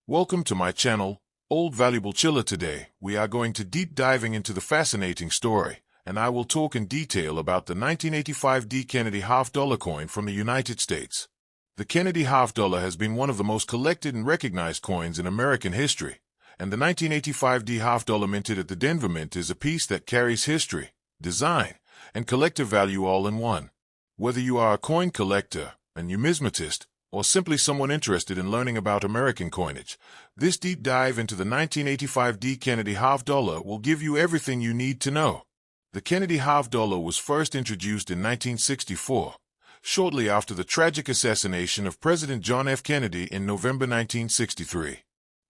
Welcome to my channel, Old Valuable Chiller. Today, we are going to deep diving into the fascinating story, and I will talk in detail about the 1985 D Kennedy half-dollar coin from the United States. The Kennedy half-dollar has been one of the most collected and recognized coins in American history, and the 1985 D half-dollar minted at the Denver Mint is a piece that carries history, design, and collector value all in one. Whether you are a coin collector, a numismatist, or simply someone interested in learning about American coinage, this deep dive into the 1985 D Kennedy half-dollar will give you everything you need to know. The Kennedy half-dollar was first introduced in 1964, shortly after the tragic assassination of President John F. Kennedy in November 1963.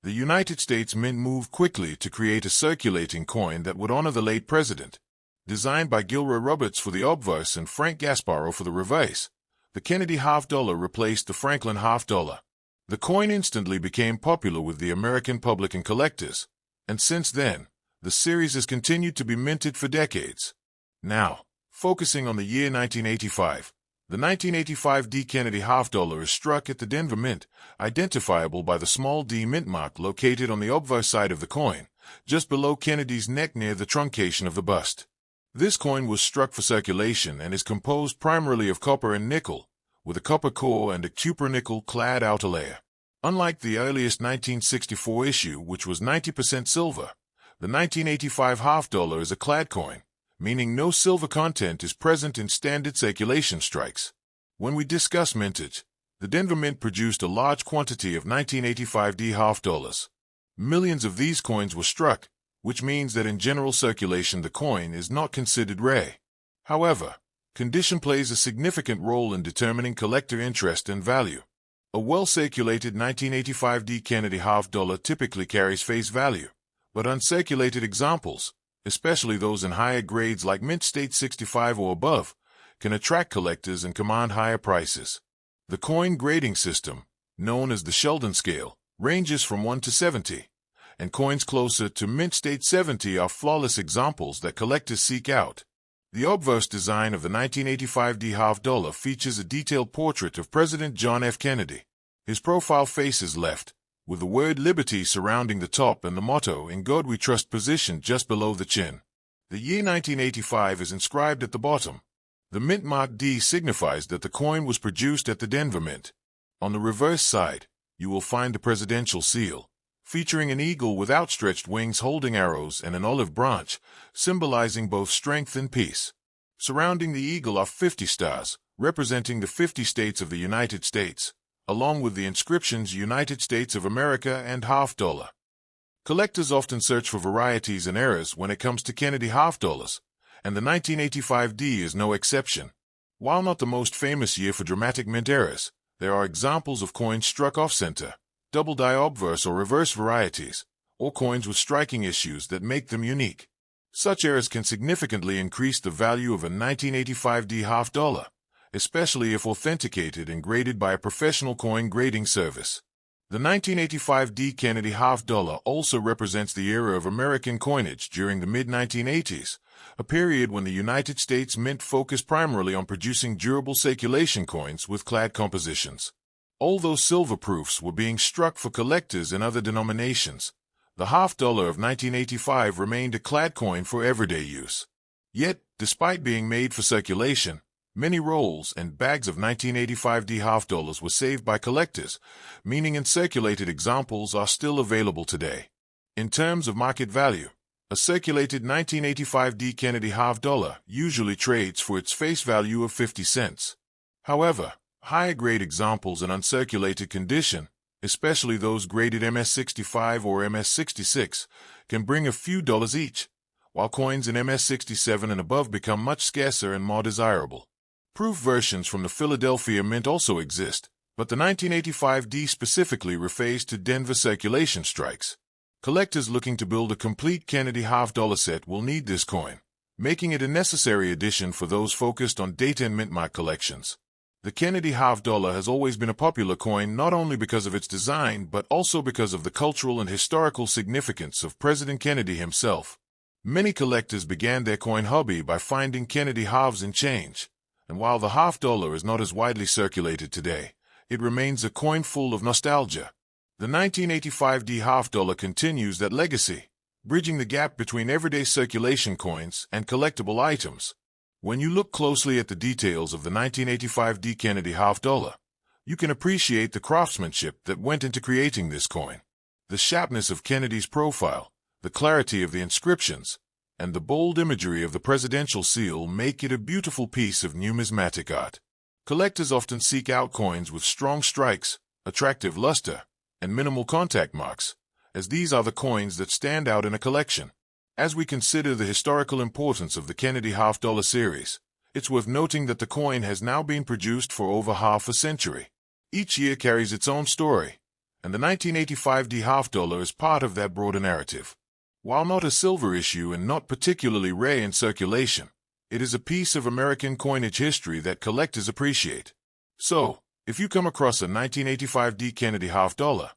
The United States Mint moved quickly to create a circulating coin that would honor the late president. Designed by Gilroy Roberts for the obverse and Frank Gasparro for the reverse, the Kennedy half-dollar replaced the Franklin half-dollar. The coin instantly became popular with the American public and collectors, and since then, the series has continued to be minted for decades. Now, focusing on the year 1985, the 1985 D Kennedy half-dollar is struck at the Denver Mint, identifiable by the small D mint mark located on the obverse side of the coin, just below Kennedy's neck near the truncation of the bust. This coin was struck for circulation and is composed primarily of copper and nickel, with a copper core and a cupronickel-clad outer layer. Unlike the earliest 1964 issue, which was 90% silver, the 1985 half-dollar is a clad coin, meaning no silver content is present in standard circulation strikes. When we discuss mintage, the Denver Mint produced a large quantity of 1985 D half-dollars. Millions of these coins were struck, which means that in general circulation the coin is not considered rare. However, condition plays a significant role in determining collector interest and value. A well-circulated 1985 D Kennedy half-dollar typically carries face value, but uncirculated examples, especially those in higher grades like Mint State 65 or above, can attract collectors and command higher prices. The coin grading system, known as the Sheldon scale, ranges from 1 to 70. And coins closer to Mint State 70 are flawless examples that collectors seek out. The obverse design of the 1985 D half-dollar features a detailed portrait of President John F. Kennedy. His profile faces left, with the word Liberty surrounding the top and the motto "In God We Trust" positioned just below the chin. The year 1985 is inscribed at the bottom. The mint mark D signifies that the coin was produced at the Denver Mint. On the reverse side, you will find the presidential seal, featuring an eagle with outstretched wings holding arrows and an olive branch, symbolizing both strength and peace. Surrounding the eagle are 50 stars, representing the 50 states of the United States, along with the inscriptions United States of America and half-dollar. Collectors often search for varieties and errors when it comes to Kennedy half-dollars, and the 1985 D is no exception. While not the most famous year for dramatic mint errors, there are examples of coins struck off-center, double-die obverse or reverse varieties, or coins with striking issues that make them unique. Such errors can significantly increase the value of a 1985 D half-dollar, especially if authenticated and graded by a professional coin grading service. The 1985 D Kennedy half-dollar also represents the era of American coinage during the mid-1980s, a period when the United States Mint focused primarily on producing durable circulation coins with clad compositions. Although silver proofs were being struck for collectors in other denominations, the half-dollar of 1985 remained a clad coin for everyday use. Yet, despite being made for circulation, many rolls and bags of 1985 D half-dollars were saved by collectors, meaning uncirculated examples are still available today. In terms of market value, a circulated 1985 D Kennedy half-dollar usually trades for its face value of 50 cents. However, higher-grade examples in uncirculated condition, especially those graded MS-65 or MS-66, can bring a few dollars each, while coins in MS-67 and above become much scarcer and more desirable. Proof versions from the Philadelphia Mint also exist, but the 1985 D specifically refers to Denver circulation strikes. Collectors looking to build a complete Kennedy half-dollar set will need this coin, making it a necessary addition for those focused on data and mint mark collections. The Kennedy half-dollar has always been a popular coin not only because of its design but also because of the cultural and historical significance of President Kennedy himself. Many collectors began their coin hobby by finding Kennedy halves in change, and while the half-dollar is not as widely circulated today, it remains a coin full of nostalgia. The 1985 D half dollar continues that legacy, bridging the gap between everyday circulation coins and collectible items. When you look closely at the details of the 1985 D Kennedy half dollar, you can appreciate the craftsmanship that went into creating this coin. The sharpness of Kennedy's profile, the clarity of the inscriptions, and the bold imagery of the presidential seal make it a beautiful piece of numismatic art. Collectors often seek out coins with strong strikes, attractive luster, and minimal contact marks, as these are the coins that stand out in a collection. As we consider the historical importance of the Kennedy half dollar series, it's worth noting that the coin has now been produced for over half a century. Each year carries its own story, and the 1985 D half dollar is part of that broader narrative. While not a silver issue and not particularly rare in circulation, it is a piece of American coinage history that collectors appreciate. So, if you come across a 1985 D Kennedy half dollar,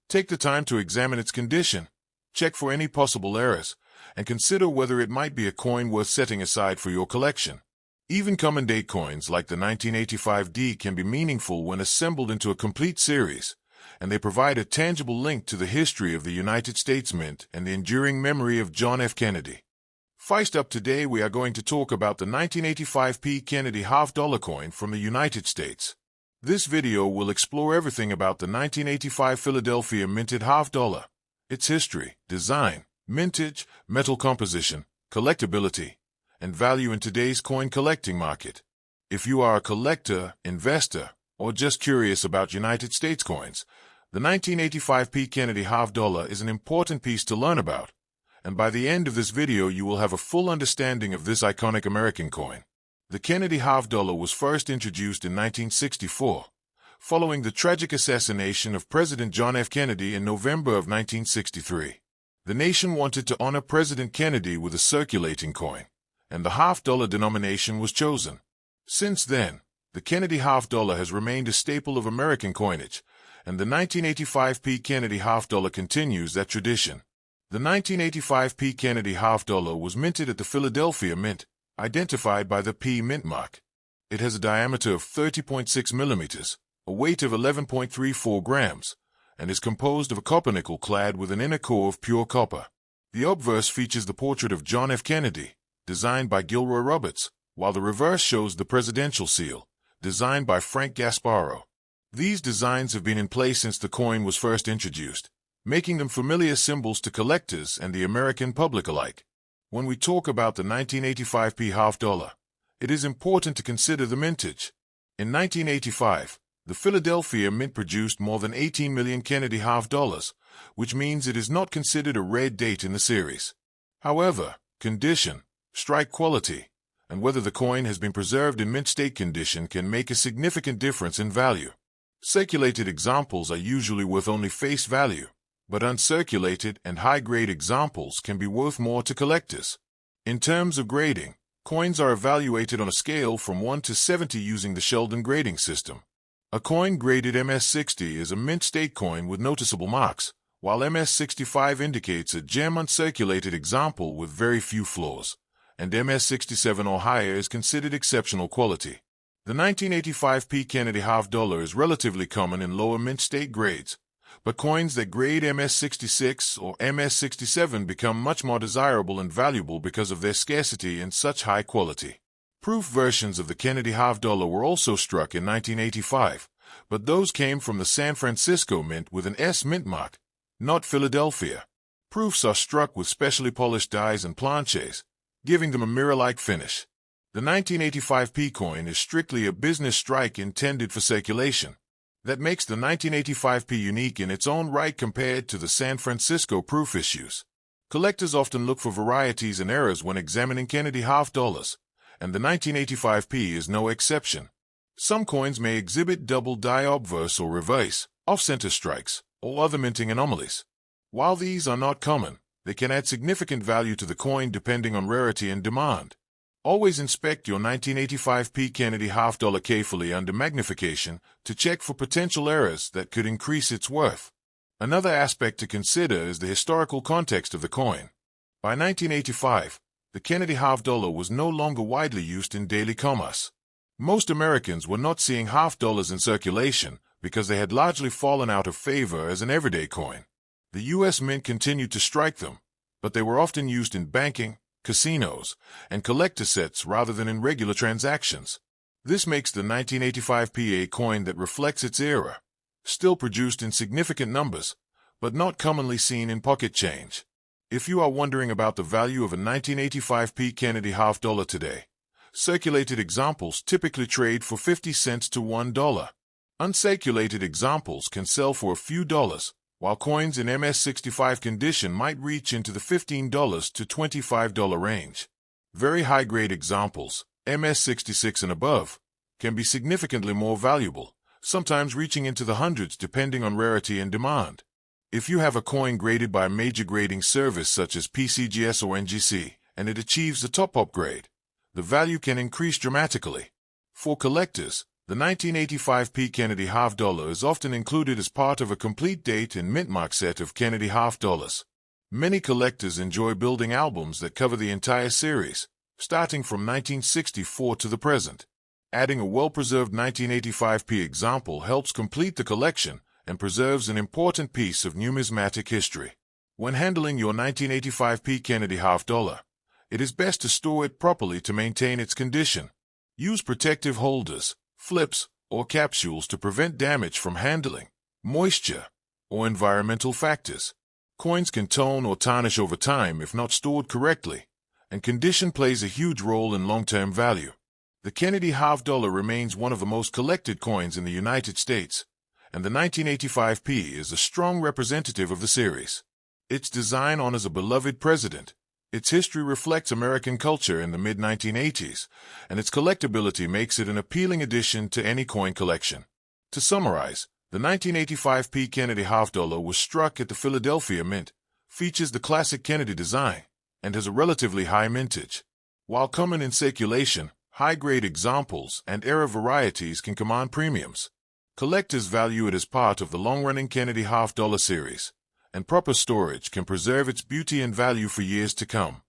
take the time to examine its condition, check for any possible errors, and consider whether it might be a coin worth setting aside for your collection. Even common-date coins like the 1985 D can be meaningful when assembled into a complete series, and they provide a tangible link to the history of the United States Mint and the enduring memory of John F. Kennedy. First up today, we are going to talk about the 1985 P. Kennedy half dollar coin from the United States. This video will explore everything about the 1985 Philadelphia minted half dollar, its history, design, mintage, metal composition, collectability, and value in today's coin collecting market. If you are a collector, investor, or just curious about United States coins, the 1985 P. Kennedy half dollar is an important piece to learn about, and by the end of this video you will have a full understanding of this iconic American coin. The Kennedy half dollar was first introduced in 1964, following the tragic assassination of President John F. Kennedy in November of 1963. The nation wanted to honor President Kennedy with a circulating coin, and the half-dollar denomination was chosen. Since then, the Kennedy half dollar has remained a staple of American coinage, and the 1985 P. Kennedy half dollar continues that tradition. The 1985 P. Kennedy half dollar was minted at the Philadelphia Mint, identified by the P mint mark. It has a diameter of 30.6 millimeters, a weight of 11.34 grams, and is composed of a copper nickel clad with an inner core of pure copper. The obverse features the portrait of John F. Kennedy, designed by Gilroy Roberts, while the reverse shows the presidential seal, designed by Frank Gasparro. These designs have been in place since the coin was first introduced, making them familiar symbols to collectors and the American public alike. When we talk about the 1985 P half dollar, it is important to consider the mintage. In 1985, the Philadelphia Mint produced more than 18 million Kennedy half dollars, which means it is not considered a rare date in the series. However, condition, strike quality, and whether the coin has been preserved in mint state condition can make a significant difference in value. Circulated examples are usually worth only face value, but uncirculated and high-grade examples can be worth more to collectors. In terms of grading, coins are evaluated on a scale from 1 to 70 using the Sheldon grading system. A coin graded MS-60 is a mint state coin with noticeable marks, while MS-65 indicates a gem uncirculated example with very few flaws, and MS-67 or higher is considered exceptional quality. The 1985 P. Kennedy half dollar is relatively common in lower mint state grades, but coins that grade MS-66 or MS-67 become much more desirable and valuable because of their scarcity and such high quality. Proof versions of the Kennedy half dollar were also struck in 1985, but those came from the San Francisco Mint with an S mint mark, not Philadelphia. Proofs are struck with specially polished dies and planches, giving them a mirror-like finish. The 1985 P coin is strictly a business strike intended for circulation. That makes the 1985 P unique in its own right compared to the San Francisco proof issues. Collectors often look for varieties and errors when examining Kennedy half dollars, and the 1985 P is no exception. Some coins may exhibit double die obverse or reverse, off-center strikes, or other minting anomalies. While these are not common, they can add significant value to the coin depending on rarity and demand. Always inspect your 1985 P Kennedy half dollar carefully under magnification to check for potential errors that could increase its worth. Another aspect to consider is the historical context of the coin. By 1985, the Kennedy half dollar was no longer widely used in daily commerce. Most Americans were not seeing half dollars in circulation because they had largely fallen out of favor as an everyday coin. The U.S. Mint continued to strike them, but they were often used in banking, casinos, and collector sets rather than in regular transactions. This makes the 1985p a coin that reflects its era, still produced in significant numbers, but not commonly seen in pocket change. If you are wondering about the value of a 1985p Kennedy half dollar today, circulated examples typically trade for 50 cents to $1. Uncirculated examples can sell for a few dollars, while coins in MS-65 condition might reach into the $15 to $25 range. Very high-grade examples, MS-66 and above, can be significantly more valuable, sometimes reaching into the hundreds depending on rarity and demand. If you have a coin graded by a major grading service such as PCGS or NGC, and it achieves the top upgrade, the value can increase dramatically. For collectors, the 1985p Kennedy half dollar is often included as part of a complete date and mint mark set of Kennedy half dollars. Many collectors enjoy building albums that cover the entire series, starting from 1964 to the present. Adding a well-preserved 1985p example helps complete the collection and preserves an important piece of numismatic history. When handling your 1985p Kennedy half dollar, it is best to store it properly to maintain its condition. Use protective holders, flips, or capsules to prevent damage from handling, moisture, or environmental factors. Coins can tone or tarnish over time if not stored correctly, and condition plays a huge role in long-term value. The Kennedy half dollar remains one of the most collected coins in the United States, and the 1985p is a strong representative of the series. Its design honors a beloved president, its history reflects American culture in the mid-1980s, and its collectability makes it an appealing addition to any coin collection. To summarize, the 1985p Kennedy half dollar was struck at the Philadelphia Mint, features the classic Kennedy design, and has a relatively high mintage. While common in circulation, high-grade examples and era varieties can command premiums. Collectors value it as part of the long-running Kennedy half dollar series, and proper storage can preserve its beauty and value for years to come.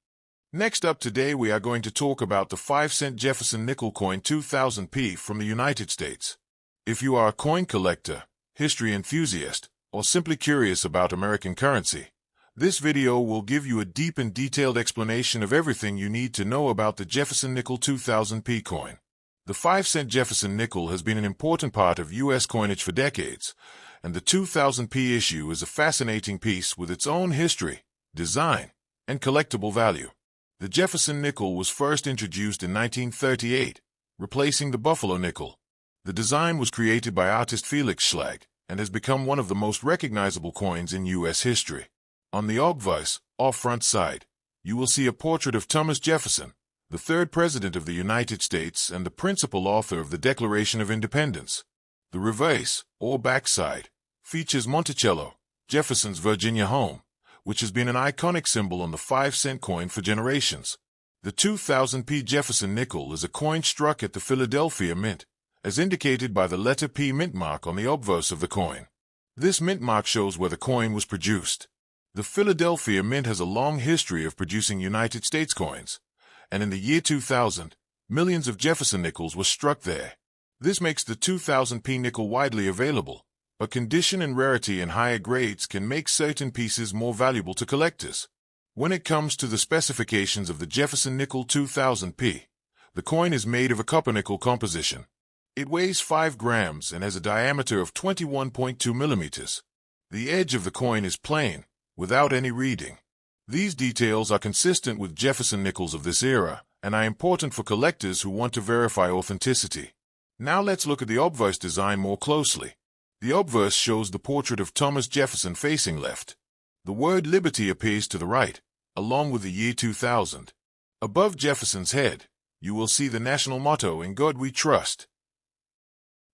Next up today we are going to talk about the 5-cent Jefferson Nickel coin 2000p from the United States. If you are a coin collector, history enthusiast, or simply curious about American currency, this video will give you a deep and detailed explanation of everything you need to know about the Jefferson Nickel 2000p coin. The 5-cent Jefferson Nickel has been an important part of U.S. coinage for decades, and the 2000p issue is a fascinating piece with its own history, design, and collectible value. The Jefferson Nickel was first introduced in 1938, replacing the Buffalo nickel. The design was created by artist Felix Schlag and has become one of the most recognizable coins in U.S. history. On the obverse, off front side, you will see a portrait of Thomas Jefferson, the third President of the United States and the principal author of the Declaration of Independence. The reverse, or backside, features Monticello, Jefferson's Virginia home, which has been an iconic symbol on the 5-cent coin for generations. The 2000p Jefferson Nickel is a coin struck at the Philadelphia Mint, as indicated by the letter P mint mark on the obverse of the coin. This mint mark shows where the coin was produced. The Philadelphia Mint has a long history of producing United States coins, and in the year 2000, millions of Jefferson nickels were struck there. This makes the 2000p nickel widely available, but condition and rarity in higher grades can make certain pieces more valuable to collectors. When it comes to the specifications of the Jefferson Nickel 2000p, the coin is made of a copper-nickel composition. It weighs 5 grams and has a diameter of 21.2 millimeters. The edge of the coin is plain, without any reading. These details are consistent with Jefferson nickels of this era and are important for collectors who want to verify authenticity. Now let's look at the obverse design more closely. The obverse shows the portrait of Thomas Jefferson facing left. The word Liberty appears to the right, along with the year 2000. Above Jefferson's head, you will see the national motto, "In God We Trust."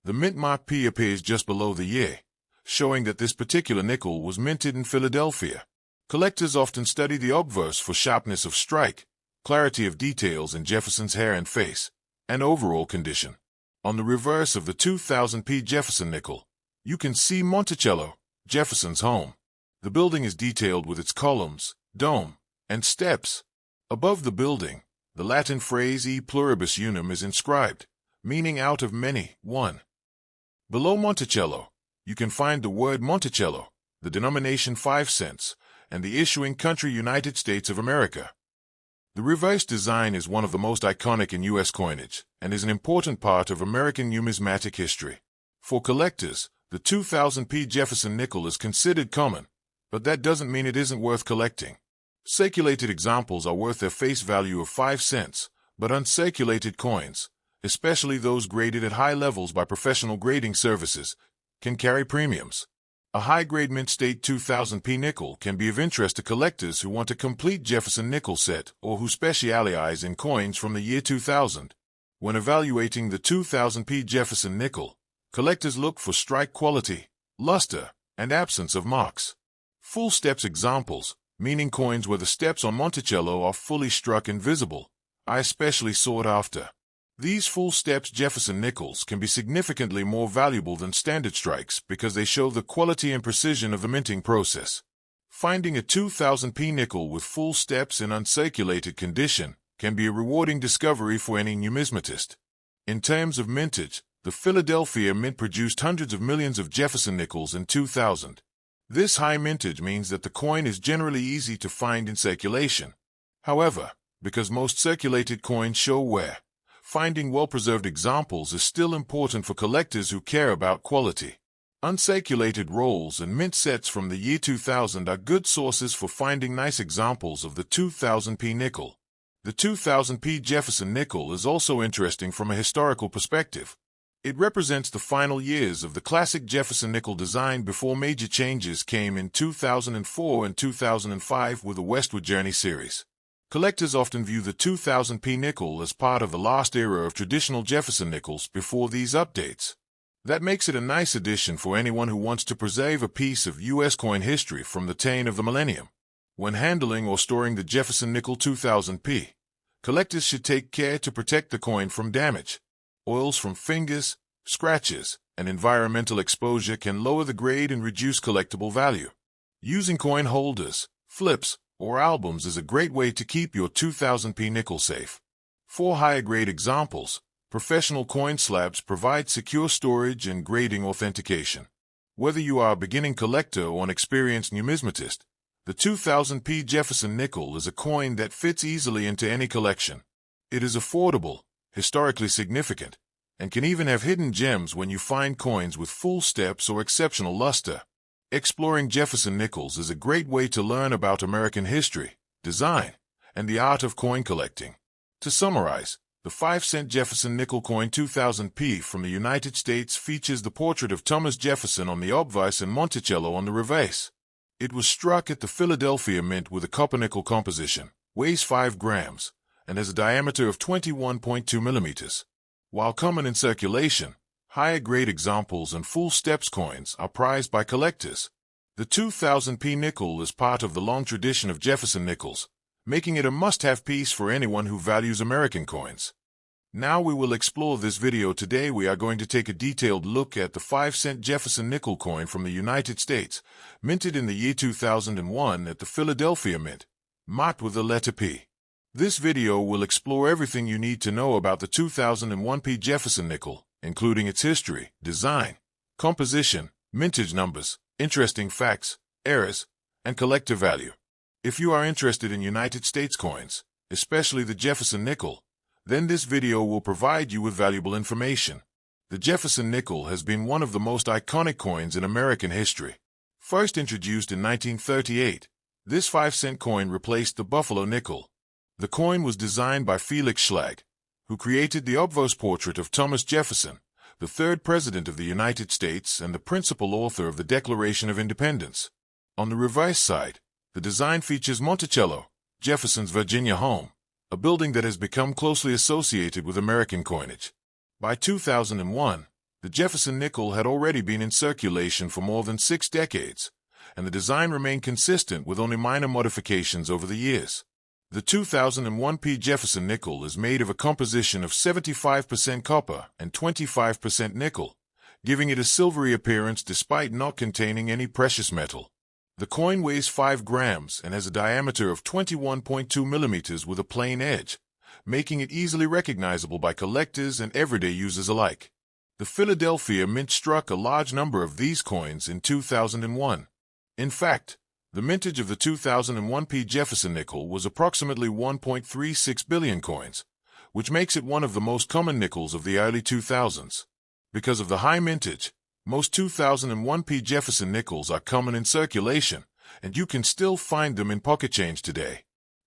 The mint mark P appears just below the year, showing that this particular nickel was minted in Philadelphia. Collectors often study the obverse for sharpness of strike, clarity of details in Jefferson's hair and face, and overall condition. On the reverse of the 2000p Jefferson nickel, you can see Monticello, Jefferson's home. The building is detailed with its columns, dome, and steps. Above the building, the Latin phrase E pluribus unum is inscribed, meaning out of many, one. Below Monticello, you can find the word Monticello, the denomination 5 cents, and the issuing country United States of America. The reverse design is one of the most iconic in U.S. coinage, and is an important part of American numismatic history. For collectors, the 2000p Jefferson nickel is considered common, but that doesn't mean it isn't worth collecting. Circulated examples are worth their face value of 5 cents, but uncirculated coins, especially those graded at high levels by professional grading services, can carry premiums. A high-grade mint state 2000p nickel can be of interest to collectors who want a complete Jefferson nickel set or who specialize in coins from the year 2000. When evaluating the 2000p Jefferson nickel, collectors look for strike quality, luster, and absence of marks. Full steps examples, meaning coins where the steps on Monticello are fully struck and visible, are especially sought after. These full steps Jefferson nickels can be significantly more valuable than standard strikes because they show the quality and precision of the minting process. Finding a 2000p nickel with full steps in uncirculated condition can be a rewarding discovery for any numismatist. In terms of mintage, the Philadelphia Mint produced hundreds of millions of Jefferson nickels in 2000. This high mintage means that the coin is generally easy to find in circulation. However, because most circulated coins show wear, finding well-preserved examples is still important for collectors who care about quality. Uncirculated rolls and mint sets from the year 2000 are good sources for finding nice examples of the 2000p nickel. The 2000p Jefferson nickel is also interesting from a historical perspective. It represents the final years of the classic Jefferson nickel design before major changes came in 2004 and 2005 with the Westward Journey series. Collectors often view the 2000p nickel as part of the last era of traditional Jefferson nickels before these updates. That makes it a nice addition for anyone who wants to preserve a piece of U.S. coin history from the turn of the millennium. When handling or storing the Jefferson nickel 2000p, collectors should take care to protect the coin from damage. Oils from fingers, scratches, and environmental exposure can lower the grade and reduce collectible value. Using coin holders, flips, or albums is a great way to keep your 2000p nickel safe. For higher-grade examples, professional coin slabs provide secure storage and grading authentication. Whether you are a beginning collector or an experienced numismatist, the 2000p Jefferson nickel is a coin that fits easily into any collection. It is affordable, historically significant, and can even have hidden gems when you find coins with full steps or exceptional luster. Exploring Jefferson nickels is a great way to learn about American history, design, and the art of coin collecting. To summarize, the 5-cent Jefferson nickel coin 2000p from the United States features the portrait of Thomas Jefferson on the obverse and Monticello on the reverse. It was struck at the Philadelphia Mint with a copper-nickel composition, weighs 5 grams, and has a diameter of 21.2 millimeters. While common in circulation, higher-grade examples and full steps coins are prized by collectors. The 2000p nickel is part of the long tradition of Jefferson nickels, making it a must-have piece for anyone who values American coins. Now we will explore this video. Today we are going to take a detailed look at the 5-cent Jefferson nickel coin from the United States, minted in the year 2001 at the Philadelphia Mint, marked with the letter P. This video will explore everything you need to know about the 2001p Jefferson nickel, including its history, design, composition, mintage numbers, interesting facts, errors, and collector value. If you are interested in United States coins, especially the Jefferson nickel, then this video will provide you with valuable information. The Jefferson nickel has been one of the most iconic coins in American history. First introduced in 1938, this 5-cent coin replaced the Buffalo nickel. The coin was designed by Felix Schlag, who created the obverse portrait of Thomas Jefferson, the third President of the United States and the principal author of the Declaration of Independence. On the reverse side, the design features Monticello, Jefferson's Virginia home, a building that has become closely associated with American coinage. By 2001, the Jefferson nickel had already been in circulation for more than 6 decades, and the design remained consistent with only minor modifications over the years. The 2001p Jefferson nickel is made of a composition of 75% copper and 25% nickel, giving it a silvery appearance despite not containing any precious metal. The coin weighs 5 grams and has a diameter of 21.2 millimeters with a plain edge, making it easily recognizable by collectors and everyday users alike. The Philadelphia Mint struck a large number of these coins in 2001. In fact, the mintage of the 2001 Jefferson nickel was approximately 1.36 billion coins, which makes it one of the most common nickels of the early 2000s. Because of the high mintage, most 2001 Jefferson nickels are common in circulation, and you can still find them in pocket change today.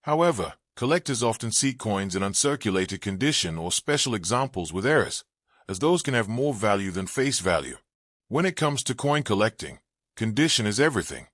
However, collectors often seek coins in uncirculated condition or special examples with errors, as those can have more value than face value. When it comes to coin collecting, condition is everything.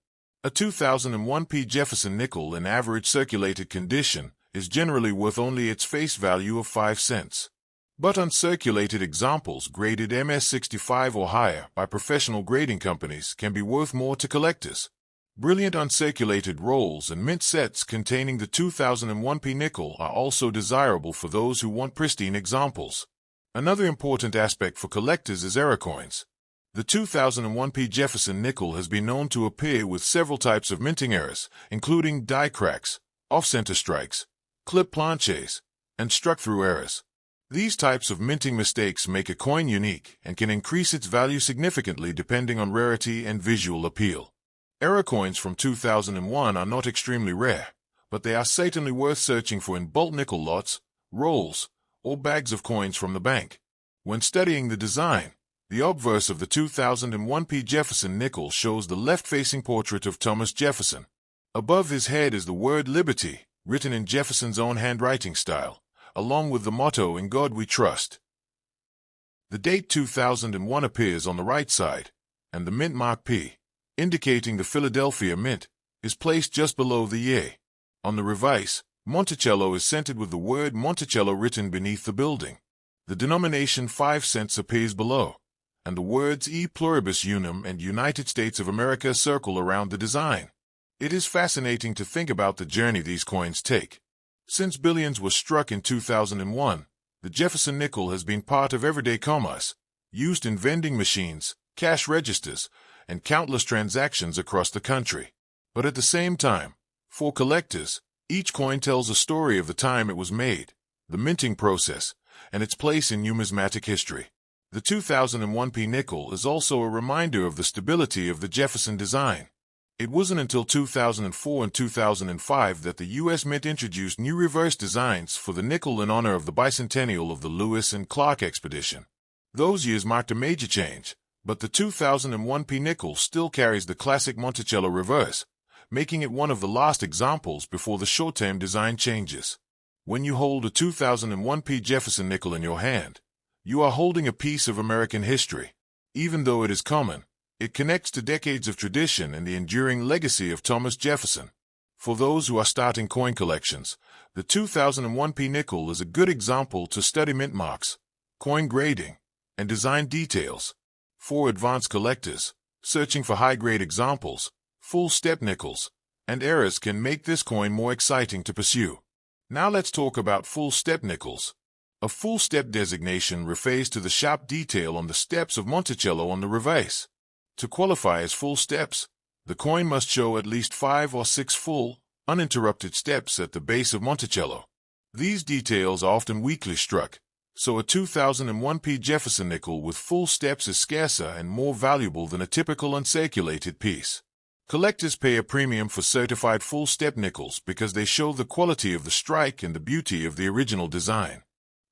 A 2001 Jefferson nickel in average circulated condition is generally worth only its face value of 5 cents. But uncirculated examples graded MS65 or higher by professional grading companies can be worth more to collectors. Brilliant uncirculated rolls and mint sets containing the 2001 nickel are also desirable for those who want pristine examples. Another important aspect for collectors is error coins. The 2001 Jefferson nickel has been known to appear with several types of minting errors, including die cracks, off-center strikes, clip planches, and struck-through errors. These types of minting mistakes make a coin unique and can increase its value significantly depending on rarity and visual appeal. Error coins from 2001 are not extremely rare, but they are certainly worth searching for in bulk nickel lots, rolls, or bags of coins from the bank. When studying the design, the obverse of the 2001 Jefferson nickel shows the left-facing portrait of Thomas Jefferson. Above his head is the word Liberty, written in Jefferson's own handwriting style, along with the motto "In God We Trust." The date 2001 appears on the right side, and the mint mark P, indicating the Philadelphia Mint, is placed just below the year. On the reverse, Monticello is centered with the word Monticello written beneath the building. The denomination 5 cents appears below, and the words E Pluribus Unum and United States of America circle around the design. It is fascinating to think about the journey these coins take. Since billions were struck in 2001, the Jefferson nickel has been part of everyday commerce, used in vending machines, cash registers, and countless transactions across the country. But at the same time, for collectors, each coin tells a story of the time it was made, the minting process, and its place in numismatic history. The 2001 nickel is also a reminder of the stability of the Jefferson design. It wasn't until 2004 and 2005 that the U.S. Mint introduced new reverse designs for the nickel in honor of the bicentennial of the Lewis and Clark expedition. Those years marked a major change, but the 2001 nickel still carries the classic Monticello reverse, making it one of the last examples before the short-term design changes. When you hold a 2001 Jefferson nickel in your hand, you are holding a piece of American history. Even though it is common, it connects to decades of tradition and the enduring legacy of Thomas Jefferson. For those who are starting coin collections, the 2001 nickel is a good example to study mint marks, coin grading, and design details. For advanced collectors, searching for high-grade examples, full-step nickels, and errors can make this coin more exciting to pursue. Now let's talk about full-step nickels. A full-step designation refers to the sharp detail on the steps of Monticello on the reverse. To qualify as full steps, the coin must show at least 5 or 6 full, uninterrupted steps at the base of Monticello. These details are often weakly struck, so a 2001 Jefferson nickel with full steps is scarcer and more valuable than a typical uncirculated piece. Collectors pay a premium for certified full-step nickels because they show the quality of the strike and the beauty of the original design.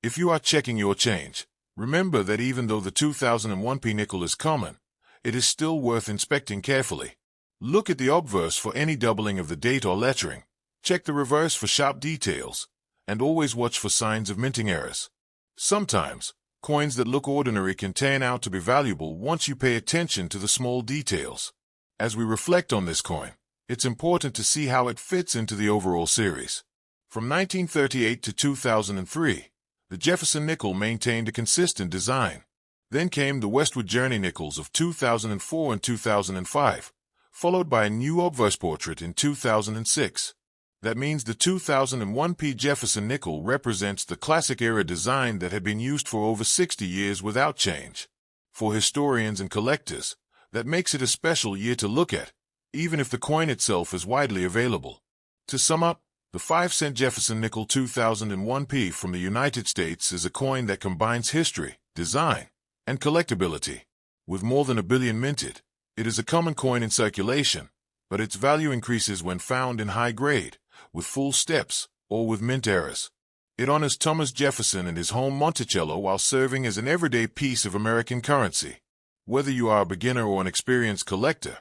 If you are checking your change, remember that even though the 2001 nickel is common, it is still worth inspecting carefully. Look at the obverse for any doubling of the date or lettering, check the reverse for sharp details, and always watch for signs of minting errors. Sometimes, coins that look ordinary can turn out to be valuable once you pay attention to the small details. As we reflect on this coin, it's important to see how it fits into the overall series. From 1938 to 2003, the Jefferson nickel maintained a consistent design. Then came the Westward Journey nickels of 2004 and 2005, followed by a new obverse portrait in 2006. That means the 2001 Jefferson nickel represents the classic era design that had been used for over 60 years without change. For historians and collectors, that makes it a special year to look at, even if the coin itself is widely available. To sum up, the 5-cent Jefferson nickel 2001 from the United States is a coin that combines history, design, and collectability. With more than 1 billion minted, it is a common coin in circulation, but its value increases when found in high grade, with full steps, or with mint errors. It honors Thomas Jefferson and his home Monticello while serving as an everyday piece of American currency. Whether you are a beginner or an experienced collector,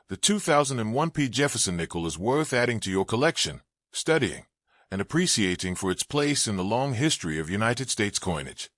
the 2001 Jefferson Nickel is worth adding to your collection, studying, and appreciating for its place in the long history of United States coinage.